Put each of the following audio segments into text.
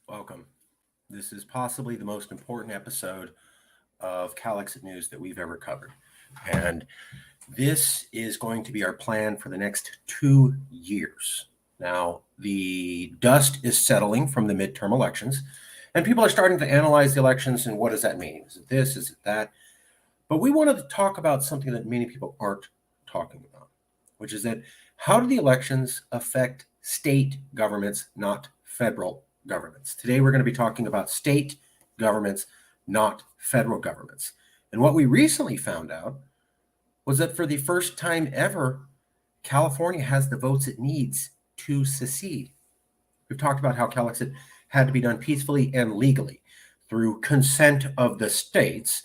Welcome. This is possibly the most important episode of Calexit News that we've ever covered. And this is going to be our plan for the next 2 years. Now, the dust is settling from the midterm elections, and people are starting to analyze the elections and what does that mean? Is it this? Is it that? But we wanted to talk about something that many people aren't talking about, which is that how do the elections affect state governments, not federal governments? Today, we're going to be talking about state governments, not federal governments. And what we recently found out was that for the first time ever, California has the votes it needs to secede. We've talked about how Calexit had to be done peacefully and legally through consent of the states,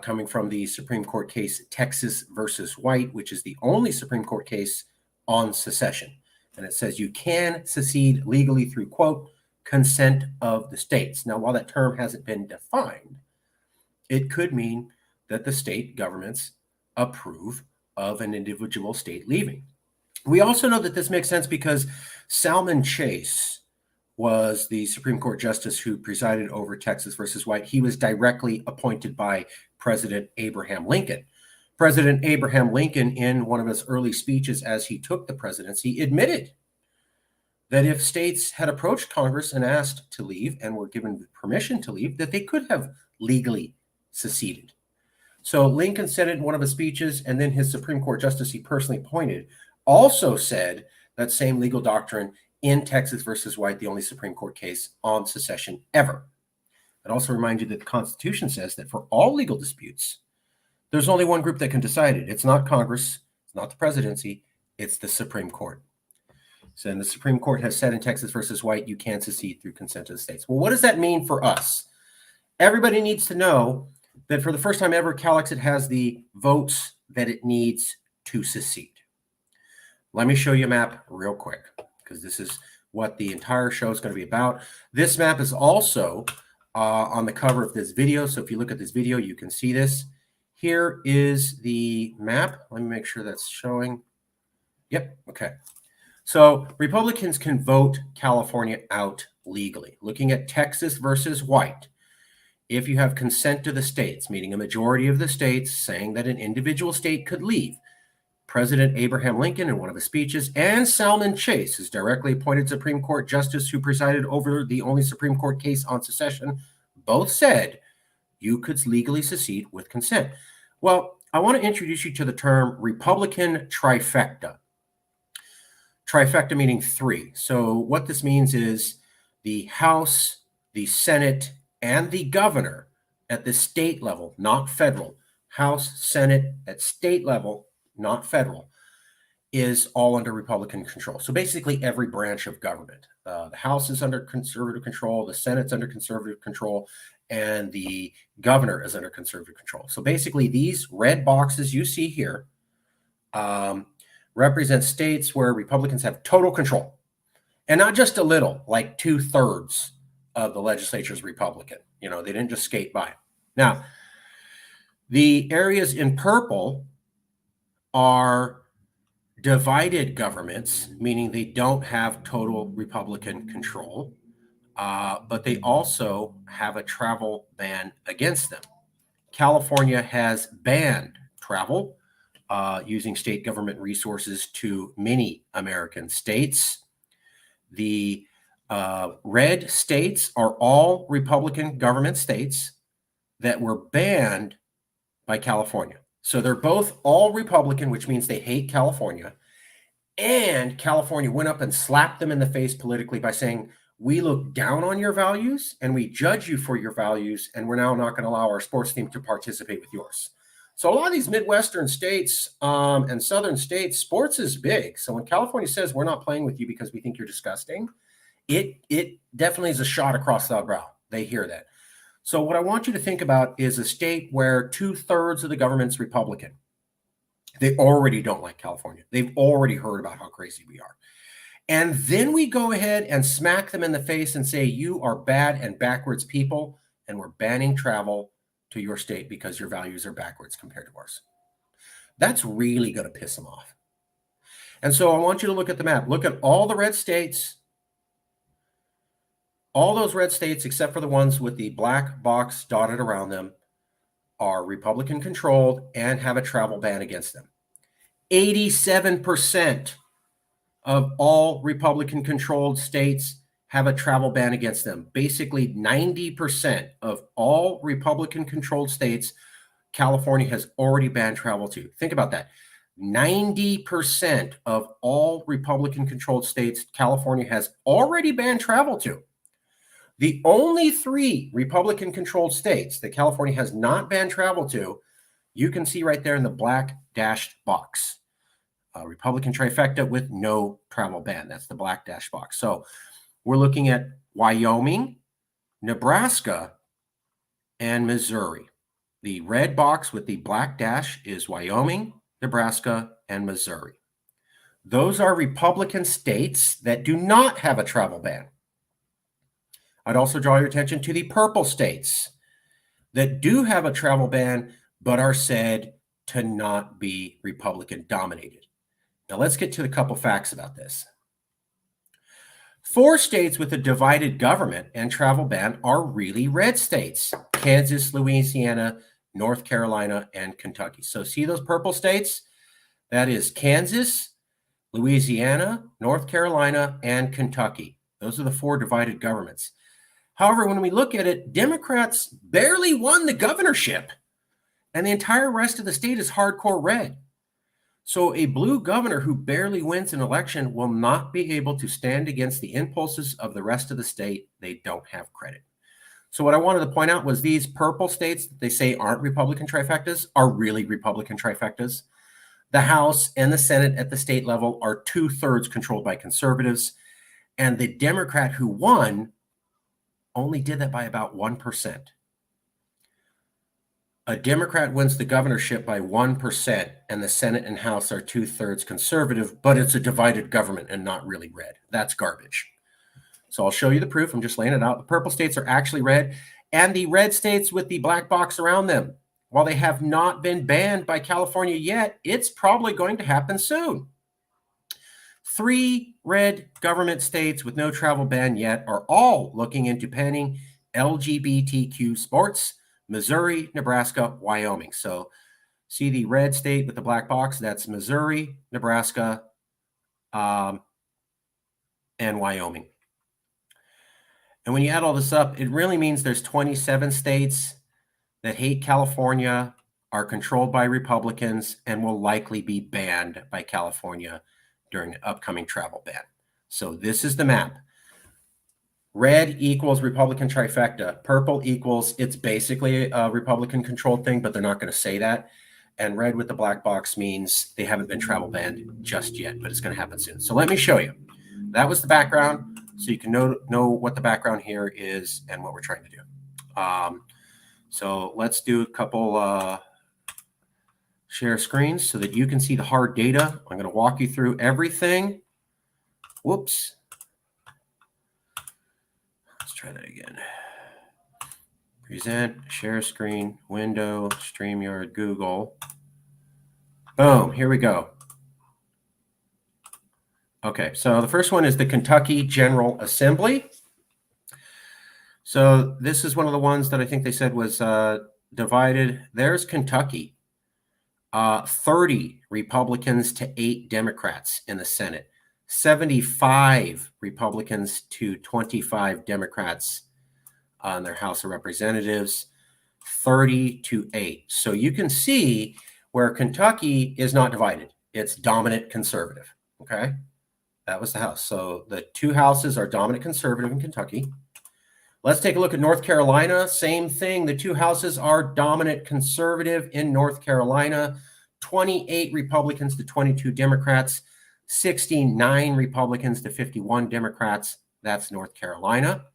coming from the Supreme Court case Texas versus White, which is the only Supreme Court case on secession. And it says you can secede legally through, quote, consent of the states. Now, while that term hasn't been defined, it could mean that the state governments approve of an individual state leaving. We also know that this makes sense because Salmon Chase was the Supreme Court justice who presided over Texas versus White. He was directly appointed by President Abraham Lincoln. President Abraham Lincoln, in one of his early speeches as he took the presidency, admitted that if states had approached Congress and asked to leave and were given permission to leave, that they could have legally seceded. So Lincoln said it in one of his speeches, and then his Supreme Court justice he personally appointed also said that same legal doctrine in Texas versus White, the only Supreme Court case on secession ever. I'd also remind you that the Constitution says that for all legal disputes, there's only one group that can decide it. It's not Congress, it's not the presidency, it's the Supreme Court. So, and the Supreme Court has said in Texas versus White, you can secede through consent of the states. Well, what does that mean for us? Everybody needs to know that for the first time ever, Calexit has the votes that it needs to secede. Let me show you a map real quick, because this is what the entire show is going to be about. This map is also on the cover of this video. So if you look at this video, you can see this. Here is the map. Let me make sure that's showing. Yep. Okay. So Republicans can vote California out legally. Looking at Texas versus White, if you have consent to the states, meaning a majority of the states saying that an individual state could leave, President Abraham Lincoln, in one of his speeches, and Salmon Chase, his directly appointed Supreme Court justice who presided over the only Supreme Court case on secession, both said you could legally secede with consent. Well, I want to introduce you to the term Republican trifecta. Trifecta meaning three. So what this means is the House, the Senate, and the governor at the state level, not federal. House, Senate at state level, not federal, is all under Republican control. So basically every branch of government. The House is under conservative control, the Senate's under conservative control, and the governor is under conservative control. So basically these red boxes you see here represent states where Republicans have total control. And not just a little, like 2/3 of the legislature is Republican. You know, they didn't just skate by. Now, the areas in purple are divided governments, meaning they don't have total Republican control, but they also have a travel ban against them. California has banned travel using state government resources to many American states. The red states are all Republican government states that were banned by California. So they're both all Republican, which means they hate California. And California went up and slapped them in the face politically by saying, we look down on your values and we judge you for your values, and we're now not going to allow our sports team to participate with yours. So a lot of these Midwestern states and Southern states, sports is big. So when California says we're not playing with you because we think you're disgusting, it definitely is a shot across the brow. They hear that. So what I want you to think about is a state where 2/3 of the government's Republican. They already don't like California. They've already heard about how crazy we are. And then we go ahead and smack them in the face and say, you are bad and backwards people, and we're banning travel to your state because your values are backwards compared to ours. That's really going to piss them off. And so I want you to look at the map. Look at all the red states. All those red states, except for the ones with the black box dotted around them, are Republican controlled and have a travel ban against them. 87% of all Republican controlled states have a travel ban against them. Basically, 90% of all Republican controlled states, California has already banned travel to. Think about that. 90% of all Republican controlled states, California has already banned travel to. The only 3 Republican controlled states that California has not banned travel to, you can see right there in the black dashed box. Republican trifecta with no travel ban. That's the black dash box. So we're looking at Wyoming, Nebraska, and Missouri. The red box with the black dash is Wyoming, Nebraska, and Missouri. Those are Republican states that do not have a travel ban. I'd also draw your attention to the purple states that do have a travel ban, but are said to not be Republican dominated. Now let's get to a couple facts about this. 4 states with a divided government and travel ban are really red states: Kansas, Louisiana, North Carolina, and Kentucky. So see those purple states? That is Kansas, Louisiana, North Carolina, and Kentucky. Those are the 4 divided governments. However, when we look at it, Democrats barely won the governorship, and the entire rest of the state is hardcore red. So a blue governor who barely wins an election will not be able to stand against the impulses of the rest of the state. They don't have credit. So what I wanted to point out was these purple states that they say aren't Republican trifectas are really Republican trifectas. The House and the Senate at the state level are 2/3 controlled by conservatives, and the Democrat who won only did that by about 1%. A Democrat wins the governorship by 1%, and the Senate and House are 2/3 conservative, but it's a divided government and not really red. That's garbage. So I'll show you the proof. I'm just laying it out. The purple states are actually red, and the red states with the black box around them, while they have not been banned by California yet, it's probably going to happen soon. 3 red government states with no travel ban yet are all looking into banning LGBTQ sports: Missouri, Nebraska, Wyoming. So see the red state with the black box? That's Missouri, Nebraska, and Wyoming. And when you add all this up, it really means there's 27 states that hate California, are controlled by Republicans, and will likely be banned by California during the upcoming travel ban. So this is the map. Red equals Republican trifecta. Purple equals it's basically a Republican controlled thing, but they're not going to say that. And red with the black box means they haven't been travel banned just yet, but it's going to happen soon. So let me show you. That was the background, so you can know what the background here is and what we're trying to do. So let's do a couple share screens so that you can see the hard data. I'm going to walk you through everything. Whoops. Let's try that again. Present, share screen, window, StreamYard, Google. Boom, here we go. Okay, so the first one is the Kentucky General Assembly. So this is one of the ones that I think they said was divided. There's Kentucky. 30 Republicans to 8 Democrats in the Senate. 75 Republicans to 25 Democrats on their House of Representatives. 30 to 8. So you can see where Kentucky is not divided. It's dominant conservative. Okay, that was the House. So the 2 houses are dominant conservative in Kentucky. Let's take a look at North Carolina. Same thing. The 2 houses are dominant conservative in North Carolina. 28 Republicans to 22 Democrats. 69 Republicans to 51 Democrats. That's North Carolina.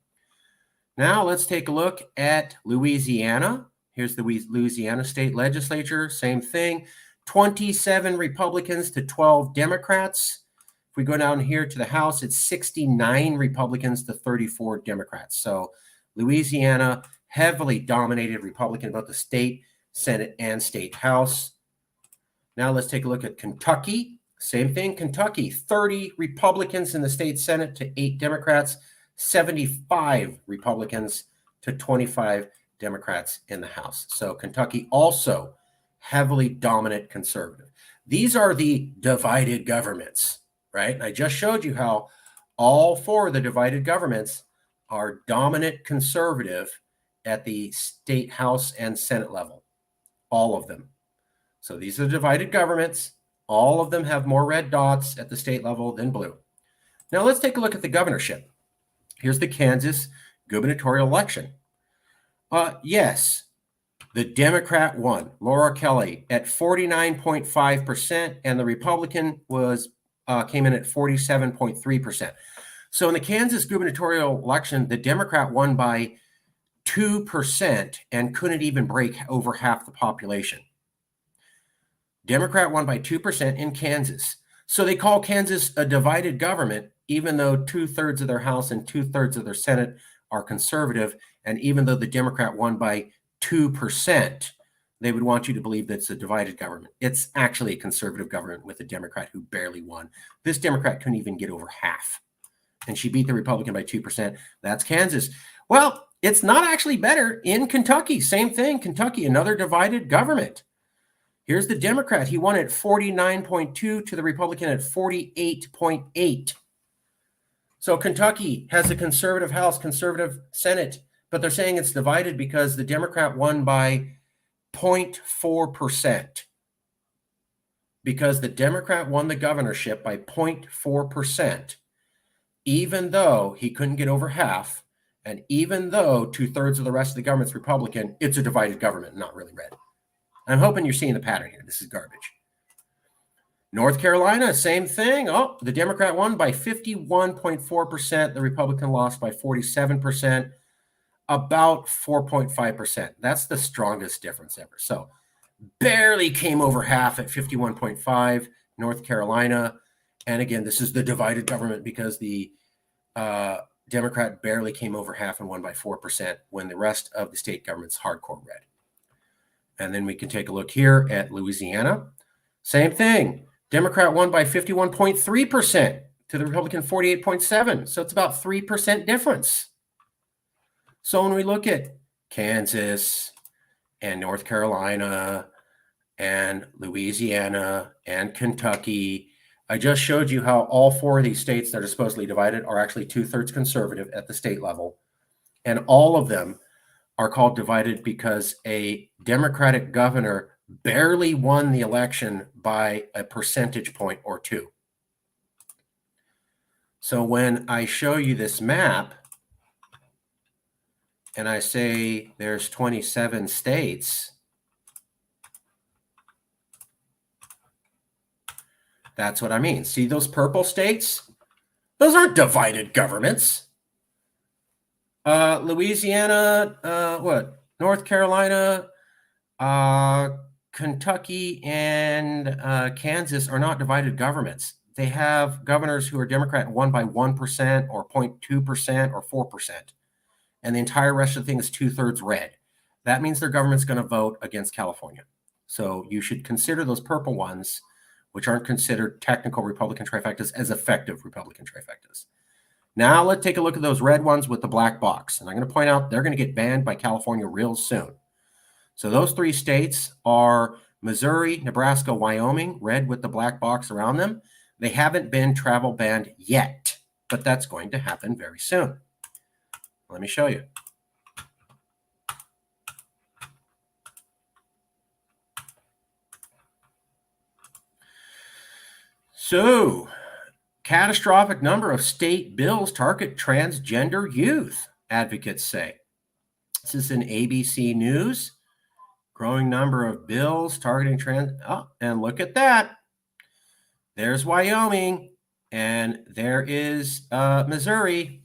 Now let's take a look at Louisiana. Here's the Louisiana state legislature. Same thing. 27 Republicans to 12 Democrats. If we go down here to the House, it's 69 Republicans to 34 Democrats. So Louisiana, heavily dominated Republican, both the state Senate and state House. Now let's take a look at Kentucky. Same thing, Kentucky, 30 Republicans in the state Senate to 8 Democrats, 75 Republicans to 25 Democrats in the House. So Kentucky also heavily dominant conservative. These are the divided governments, right? And I just showed you how all four of the divided governments are dominant conservative at the state House and Senate level. All of them. So these are divided governments. All of them have more red dots at the state level than blue. Now let's take a look at the governorship. Here's the Kansas gubernatorial election. Yes, the Democrat won, Laura Kelly, at 49.5%, and the Republican came in at 47.3%. So in the Kansas gubernatorial election, the Democrat won by 2% and couldn't even break over half the population. Democrat won by 2% in Kansas. So they call Kansas a divided government, even though 2/3 of their House and 2/3 of their Senate are conservative. And even though the Democrat won by 2%, they would want you to believe that it's a divided government. It's actually a conservative government with a Democrat who barely won. This Democrat couldn't even get over half. And she beat the Republican by 2%. That's Kansas. Well, it's not actually better in Kentucky. Same thing. Kentucky, another divided government. Here's the Democrat. He won at 49.2 to the Republican at 48.8. So Kentucky has a conservative House, conservative Senate, but they're saying it's divided because the Democrat won by 0.4%. Because the Democrat won the governorship by 0.4%, even though he couldn't get over half, and even though 2/3 of the rest of the government's Republican, it's a divided government, not really red. I'm hoping you're seeing the pattern here. This is garbage. North Carolina, same thing. Oh, the Democrat won by 51.4%. The Republican lost by 47%, about 4.5%. That's the strongest difference ever. So barely came over half at 51.5, North Carolina. And again, this is the divided government because the Democrat barely came over half and won by 4% when the rest of the state government's hardcore red. And then we can take a look here at Louisiana. Same thing. Democrat won by 51.3% to the Republican 48.7%. So it's about 3% difference. So when we look at Kansas and North Carolina and Louisiana and Kentucky, I just showed you how all four of these states that are supposedly divided are actually 2/3 conservative at the state level. And all of them are called divided because a Democratic governor barely won the election by a percentage point or two. So when I show you this map and I say there's 27 states, that's what I mean. See those purple states? Those aren't divided governments. Louisiana, North Carolina, Kentucky, and Kansas are not divided governments. They have governors who are Democrat and won by 1% or 0.2% or 4%. And the entire rest of the thing is 2/3 red. That means their government's going to vote against California. So you should consider those purple ones, which aren't considered technical Republican trifectas, as effective Republican trifectas. Now let's take a look at those red ones with the black box. And I'm going to point out they're going to get banned by California real soon. So those three states are Missouri, Nebraska, Wyoming, red with the black box around them. They haven't been travel banned yet, but that's going to happen very soon. Let me show you. So, catastrophic number of state bills target transgender youth, advocates say. This is in ABC News. Growing number of bills targeting trans. Oh, and look at that. There's Wyoming, and there is Missouri.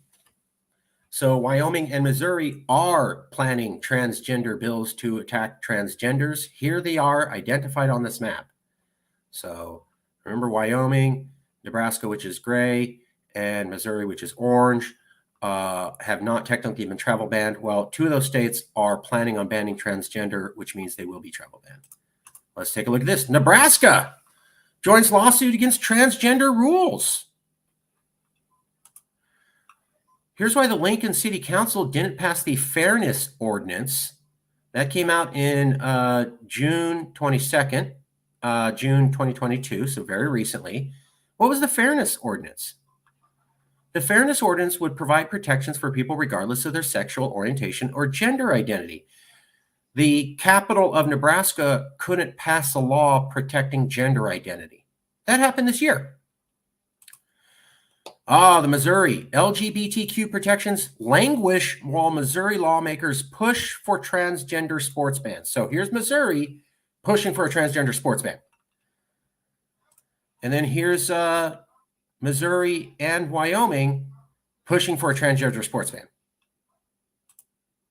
So Wyoming and Missouri are planning transgender bills to attack transgenders. Here they are identified on this map. So remember Wyoming, Nebraska, which is gray, and Missouri, which is orange, have not technically been travel banned. Well, two of those states are planning on banning transgender, which means they will be travel banned. Let's take a look at this. Nebraska joins lawsuit against transgender rules. Here's why the Lincoln City Council didn't pass the Fairness Ordinance. That came out in June 22nd, June 2022, so very recently. What was the Fairness Ordinance? The Fairness Ordinance would provide protections for people regardless of their sexual orientation or gender identity. The capital of Nebraska couldn't pass a law protecting gender identity. That happened this year. The Missouri LGBTQ protections languish while Missouri lawmakers push for transgender sports bans. So here's Missouri pushing for a transgender sports ban. And then here's Missouri and Wyoming pushing for a transgender sports ban.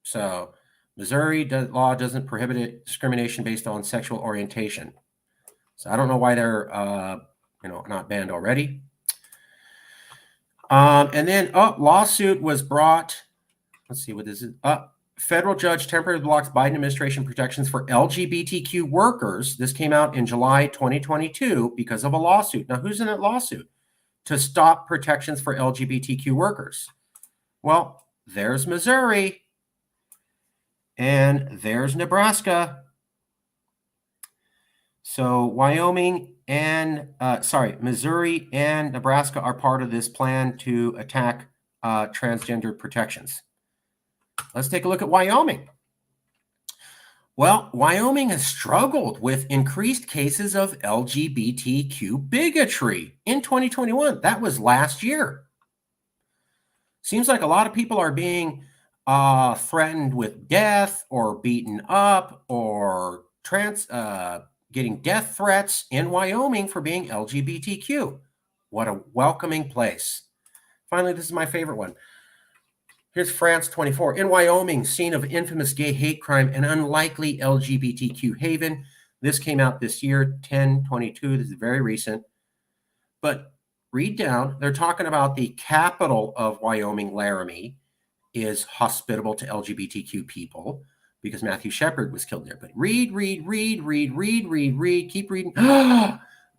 So Missouri law doesn't prohibit discrimination based on sexual orientation. So I don't know why they're not banned already. And then lawsuit was brought. Let's see, what is it? Federal judge temporarily blocks Biden administration protections for LGBTQ workers. This came out in July 2022 because of a lawsuit. Now, who's in that lawsuit? To stop protections for LGBTQ workers. Well, there's Missouri. And there's Nebraska. So Wyoming and Missouri and Nebraska are part of this plan to attack transgender protections. Let's take a look at Wyoming. Well, Wyoming has struggled with increased cases of LGBTQ bigotry in 2021. That was last year. Seems like a lot of people are being threatened with death or beaten up or getting death threats in Wyoming for being LGBTQ. What a welcoming place. Finally, this is my favorite one. Here's France 24. In Wyoming, scene of infamous gay hate crime and unlikely LGBTQ haven. This came out this year, 10/22. This is very recent. But read down. They're talking about the capital of Wyoming, Laramie, is hospitable to LGBTQ people because Matthew Shepard was killed there. But read, keep reading.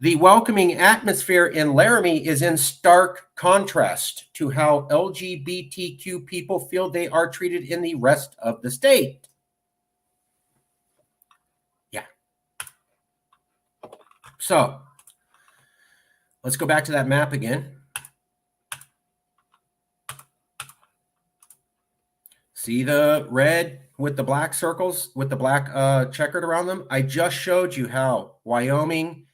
The welcoming atmosphere in Laramie is in stark contrast to how LGBTQ people feel they are treated in the rest of the state. Yeah. So let's go back to that map again. See the red with the black circles, with the black checkered around them? I just showed you how Wyoming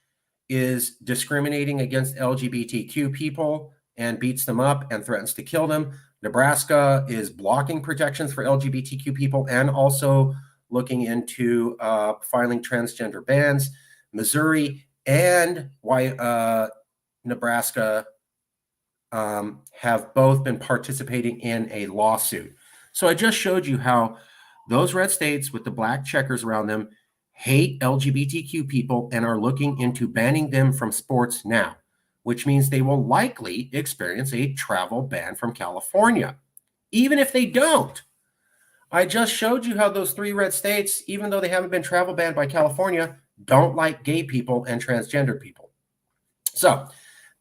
is discriminating against LGBTQ people and beats them up and threatens to kill them. Nebraska is blocking protections for LGBTQ people and also looking into filing transgender bans. Missouri and Nebraska have both been participating in a lawsuit. So I just showed you how those red states with the black checkers around them hate LGBTQ people and are looking into banning them from sports now, which means they will likely experience a travel ban from California, even if they don't. I just showed you how those three red states, even though they haven't been travel banned by California, don't like gay people and transgender people. So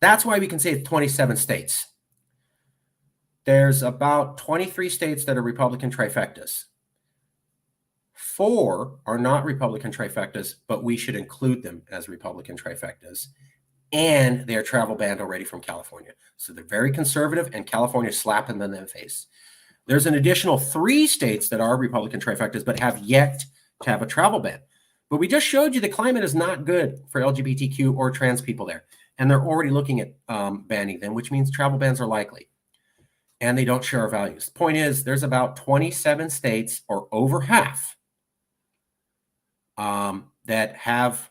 that's why we can say it's 27 states. There's about 23 states that are Republican trifectas. 4 are not Republican trifectas, but we should include them as Republican trifectas. And they're travel banned already from California. So they're very conservative, and California is slapping them in the face. There's an additional 3 states that are Republican trifectas, but have yet to have a travel ban. But we just showed you the climate is not good for LGBTQ or trans people there. And they're already looking at banning them, which means travel bans are likely. And they don't share our values. The point is, there's about 27 states, or over half, that have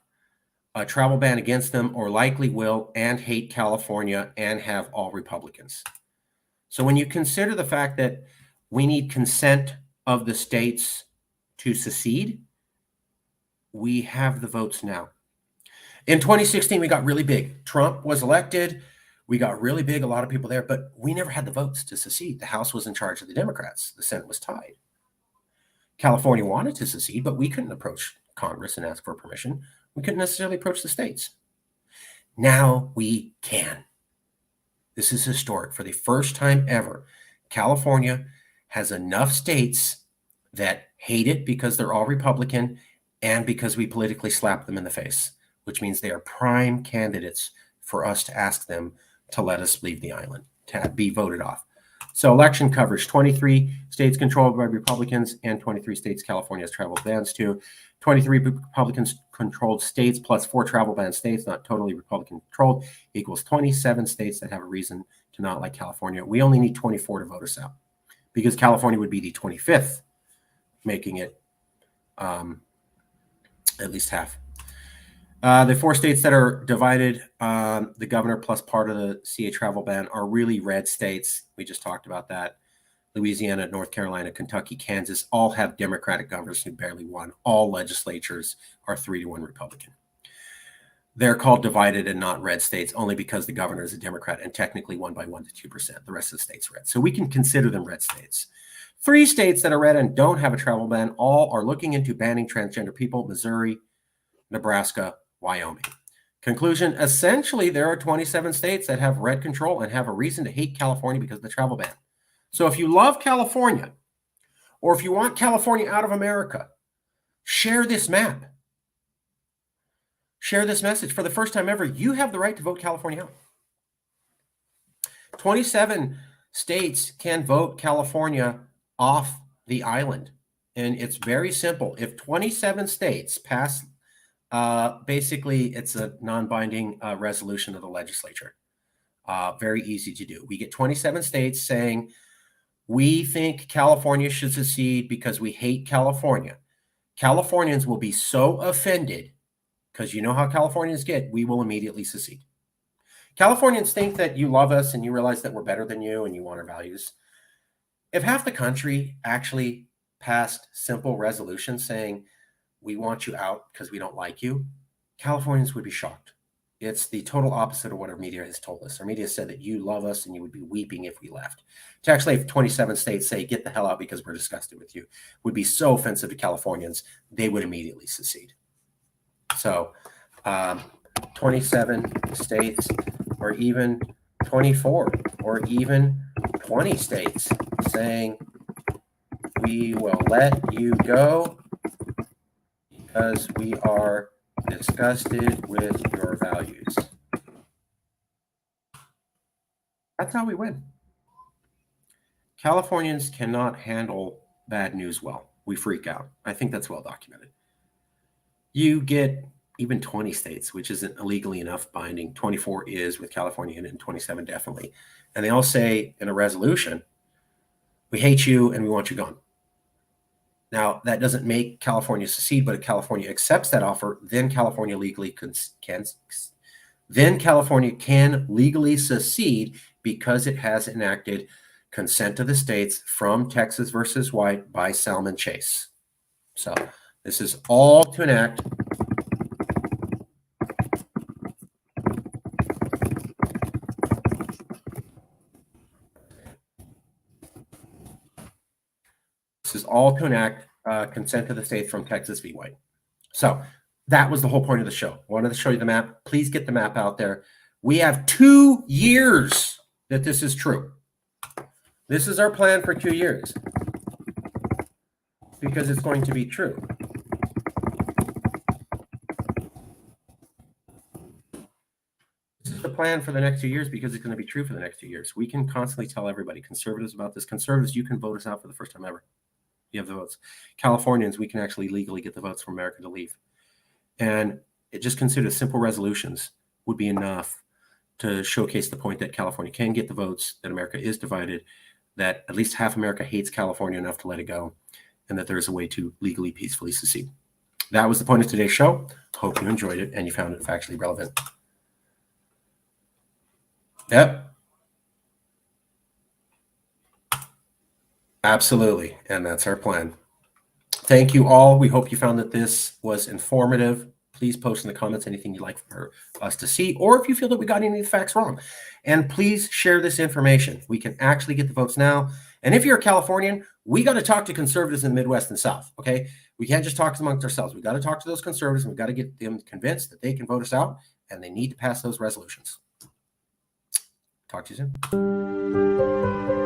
a travel ban against them or likely will, and hate California and have all Republicans. So when you consider the fact that we need consent of the states to secede, we have the votes now. In 2016, we got really big. Trump was elected. We got really big, a lot of people there, but we never had the votes to secede. The House was in charge of the Democrats. The Senate was tied. California wanted to secede, but we couldn't approach Congress and ask for permission. We couldn't necessarily approach the states. Now we can. This is historic. For the first time ever, California has enough states that hate it because they're all Republican and because we politically slap them in the face, which means they are prime candidates for us to ask them to let us leave the island, to be voted off. So election coverage, 23 states controlled by Republicans and 23 states California has travel bans to. 23 Republicans controlled states plus 4 travel ban states, not totally Republican controlled, equals 27 states that have a reason to not like California. We only need 24 to vote us out because California would be the 25th, making it at least half. The 4 states that are divided, the governor plus part of the CA travel ban are really red states. We just talked about that. Louisiana, North Carolina, Kentucky, Kansas all have Democratic governors who barely won. All legislatures are 3-1 Republican. They're called divided and not red states only because the governor is a Democrat and technically won by 1 to 2%. The rest of the states red. So we can consider them red states. 3 states that are red and don't have a travel ban all are looking into banning transgender people: Missouri, Nebraska, Wyoming. Conclusion, essentially, there are 27 states that have red control and have a reason to hate California because of the travel ban. So if you love California, or if you want California out of America, share this map. Share this message. For the first time ever, you have the right to vote California out. 27 states can vote California off the island. And it's very simple. If 27 states pass, basically, it's a non-binding resolution of the legislature. Very easy to do. We get 27 states saying, we think California should secede because we hate California. Californians will be so offended, because you know how Californians get, we will immediately secede. Californians think that you love us and you realize that we're better than you and you want our values. If half the country actually passed simple resolutions saying, we want you out because we don't like you, Californians would be shocked. It's the total opposite of what our media has told us. Our media said that you love us and you would be weeping if we left. To actually have 27 states say, get the hell out because we're disgusted with you, would be so offensive to Californians, they would immediately secede. So 27 states, or even 24, or even 20 states saying, we will let you go because we are disgusted with your values. That's how we win. Californians cannot handle bad news well. We freak out. I think that's well documented. You get even 20 states, which isn't illegally enough binding. 24 is with California in it, and 27 definitely. And they all say in a resolution, we hate you and we want you gone. Now, that doesn't make California secede, but if California accepts that offer, then California can legally secede because it has enacted consent of the states from Texas versus White by Salmon Chase. So this is all to enact. This is all to enact consent of the states from Texas v. White. So that was the whole point of the show. Wanted to show you the map. Please get the map out there. We have 2 years that this is true. This is our plan for 2 years because it's going to be true. This is the plan for the next 2 years because it's going to be true for the next 2 years. We can constantly tell everybody, conservatives, about this. Conservatives, you can vote us out for the first time ever. You have the votes. Californians, we can actually legally get the votes for America to leave. And it just considered simple resolutions would be enough to showcase the point that California can get the votes, that America is divided, that at least half America hates California enough to let it go, and that there is a way to legally, peacefully secede. That was the point of today's show. Hope you enjoyed it and you found it factually relevant. Yep. Absolutely. And that's our plan. Thank you all. We hope you found that this was informative. Please post in the comments anything you'd like for us to see, or if you feel that we got any of the facts wrong. And please share this information. We can actually get the votes now. And if you're a Californian, we got to talk to conservatives in the Midwest and South, okay? We can't just talk amongst ourselves. We got to talk to those conservatives, and we got to get them convinced that they can vote us out, and they need to pass those resolutions. Talk to you soon.